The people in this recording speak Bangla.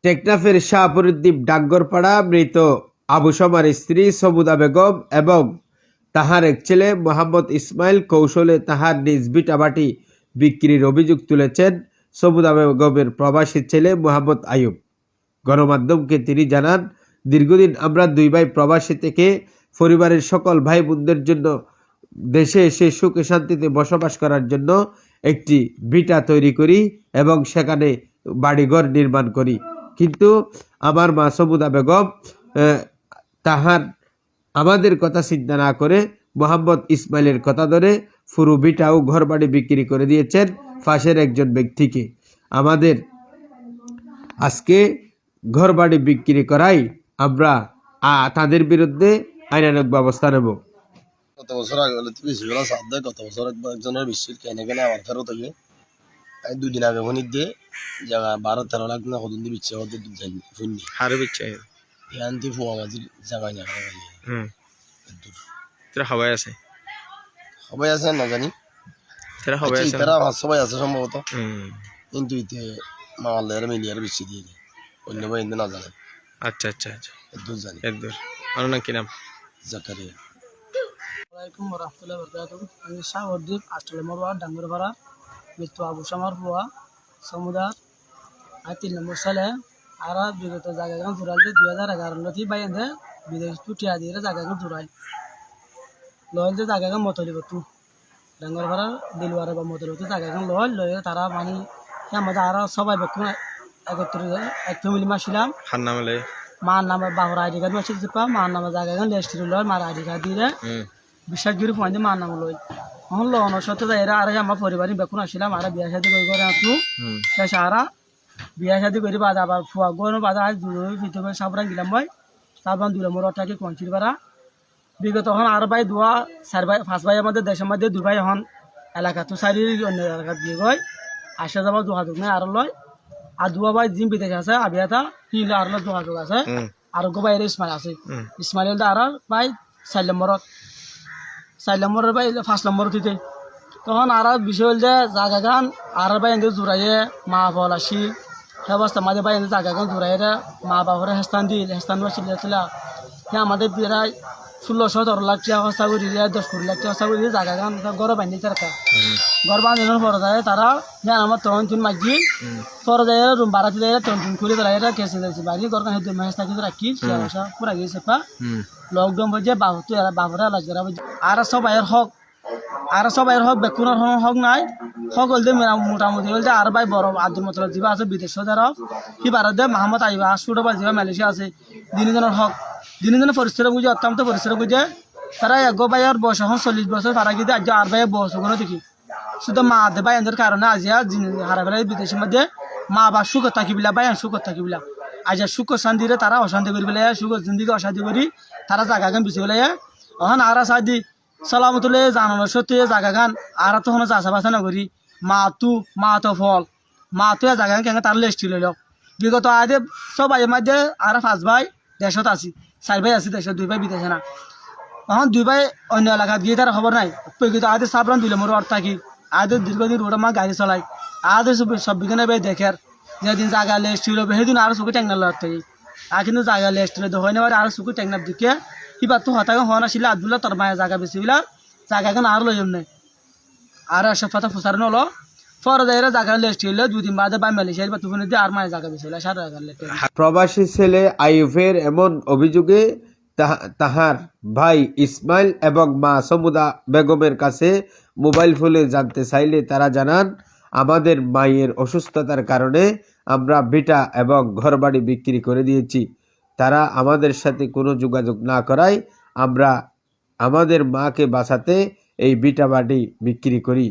টেকনাফের শাহপুরদ্বীপ ডাঙ্গরপাড়া মৃত আবু শমার স্ত্রী সমুদা বেগম এবং তাহার এক ছেলে মোহাম্মদ ইসমাইল কৌশলে তাহার নিজ ভিটাবাটি বিক্রির অভিযোগ তুলেছেন সমুদা বেগমের প্রবাসী ছেলে মোহাম্মদ আয়ুব। গণমাধ্যমকে তিনি জানান, দীর্ঘদিন আমরা দুই ভাই প্রবাসী থেকে পরিবারের সকল ভাই বোনদের জন্য দেশে এসে সুখে শান্তিতে বসবাস করার জন্য একটি ভিটা তৈরি করি এবং সেখানে বাড়িঘর নির্মাণ করি। কিন্তু আমার মা সমুদা বেগম আমাদের কথা চিন্তা না করে মোহাম্মদ ইসমাইলের কথা ধরে পুরো ভিটা ও ঘর বাড়ি বিক্রি করে দিয়েছেন পাশের একজন ব্যক্তিকে। আমাদের আজকে ঘর বাড়ি বিক্রি করাই আমরা তাদের বিরুদ্ধে আইনানুগ ব্যবস্থা নেব। গত বছর আগে বলে বেশি বেলা সাত দেয়। গত বছর একজনের বিশ্বের কেনে কেনে আমার ফেরত থাকে। আমি দুদিন আগে ফোন দিয়ে জায়গা 12-13 লাখ না কত দিয়ে বিচ্ছে হতে ফোন দিয়ে হারে বিচ্ছে আনতে ফোয়া মাঝির জায়গায় না তোরা সবাই আছে সবাই আছে না জানি তারা সবাই আছে সম্ভবত, কিন্তু ইতে মামালের মিলিয়ার বেশি দিয়ে দেয় অন্য ভাই না জানে। আচ্ছা আচ্ছা আচ্ছা এদুর জানি। এদুর আমার নাম কি নাম? জাকারিয়া। আসসালামাইকুম ওরহমতুল্লাহি ওয়াবারাকাতুহু। আমি শাহপুরদ্বীপ আষ্টলে মরওয়া ডাঙ্গরপাড়া মৃত্যু আবু শমার ফুয়া সমুদার আর 3 নম্বর সালে আর বিগত জায়গা জোরাল 2011 নথি বাইন্দে বিদেশ টুটিয়া দিয়ে জায়গা জোরাল লয়তে জায়গা মতলিব তু ডাঙ্গরপাড়া দিলওয়ারা বা মতলিব জায়গা লয় লয় তারা মানে আমাদের আর সবাই বেকুন একত্রিত এক ফ্যামিলি মাসিলাম। হার নামলে মার নামে বাবার আইডি কার্ড মাসি পা মার নামে জায়গা লেস্টির লয় মার আইডি কার্ড দিয়ে বিশ্বাস গিরি পয়েন্টে মার নাম লই এখন লোন সত্য এরা আর আমার পরিবারে বেকুন আসছিলাম আর বিয়া শাদি করে আসলু শেষ আর বিয়া শাদি করে বাদ আবার ফুয়া গনো বাদ আজ দুই ফিতে করে সাবরান গেলাম ভাই সাবরান দুলাম ওটাকে কঞ্চির পারা বিগত এখন আর ভাই দুয়া 4 ভাই 5 ভাই আমাদের দেশের মধ্যে 2 ভাই এখন এলাকা তো সারি অন্য এলাকা দিয়ে গয় আসা যাওয়া যোগাযোগ নেই আর লয় আর দুয়া ভাই জিম বিদেশ আছে আবিয়াতা হিল আর যোগাযোগ আছে আর গো ভাই ইসমাইল আছে ইসমাইল আর ভাই 4 নম্বরের ভাই 5 নম্বর থেকে তখন আর বিষয় হল যে জায়গা গান আর ভাই এনে জোড়াইয়ে মা বল আসি সে অবস্থা মাঝে ভাই এনে জায়গা গান জোড়াইয়ে মা বাবার হেস্তান দিল হেস্তান ছিল আমাদের প্রায় 16-17 লাখ টাকা খরচা করি 10 লাখ টাকা খরচা করি জায়গা গান ঘর বানিয়ে রাখা ঘর বানানোর পরে যায় তারা আমার তরুণ মাঝি পরে যায় রুম ভাড়া দিলে তরুণ খুলে বেড়াই কেসে যাচ্ছে বাড়ি ঘর হেঁটে মেহস্তা কিন্তু রাখি পুরা গিয়েছে পা লকডাউন হয়ে যায় বাহু বাবরে আলাজ করা আর সবাইয়ের হক বেকুনের হক নাই হক হলতে মোটামুটি হলতে আর ভাই বড় আব্দুল মতলব যিবা আছে বিদেশ দ্বারা সি ভারতে মাহমদ আইবা ছোট ভাই যিবা মালয়েশিয়া আছে দিনজনের হক দিনজনের পরিশ্রম বুঝে অত্যন্ত পরিশ্রম বুঝে তারা এক ভাইয়ের বয়স এখন 40 বছর তারা কিন্তু আজ আর ভাইয়ের বয়স ওখানে দেখি শুধু মা দে ভাই এদের কারণে আজিয়া হারা বেলা বিদেশের মধ্যে মা বা সুখ থাকিবিলা ভাই সুখ থাকিবিলা আজ সুখ শান্তিরে তারা অশান্তি করি পেলে সুখ জিন্দিকে অশান্তি করি তারা জায়গা গান বিছে পেলে এখন আর সাদি সালামতুল্লাহ জানানো সত্যি জায়গা গান আর তখন চাষাবাসা না করি মা তো ফল মা তো জায়গা গান কেন তার লেস্টি লইল বিগত আদে সব ভাইয়ের মধ্যে আর 5 ভাই দেশত আছি 4 ভাই আছি দেশত 2 ভাই বিদেশে না এখন 2 ভাই অন্য এলাকাত গিয়ে তার খবর নাই কিন্তু আদে সাবরান দিলে মোর অর্থ থাকি আদে দীর্ঘদিন রোড মা গাড়ি চলাই আদে সব বিঘানে ভাই দেখের যেদিন জায়গা লেস্টি লবে সেদিন আর চুকি টেংনার লগ থাকি আর কিন্তু জায়গা লেস্টি লই হয় না আর চুকি টেংনার দিকে কিবা তো হতাকে হওয়া নাছিল আব্দুল্লাহ তোর মায়ের জায়গা বেশি বিলার জায়গা কেন আর লইম নাই আর সব কথা ফুসার নলো পরে যাইরা জায়গা লেস্টি হইলে 2 দিন বাদে বা মালয়েশিয়ার বা তুফানে দিয়ে আর মায়ের জায়গা বেশি হইলে 60,000 লেট প্রবাসী ছেলে আইয়ুবের এমন অভিযোগে তাহার ভাই ইসমাইল এবং মা সমুদা বেগমের কাছে মোবাইল ফোনে জানতে চাইলে তারা জানান, আমাদের মায়ের অসুস্থতার কারণে আমরা ভিটা এবং ঘরবাড়ি বিক্রি করে দিয়েছি। তারা আমাদের সাথে কোনো যোগাযোগ না করায় আমরা আমাদের মাকে বাঁচাতে এই ভিটা বাড়ি বিক্রি করি।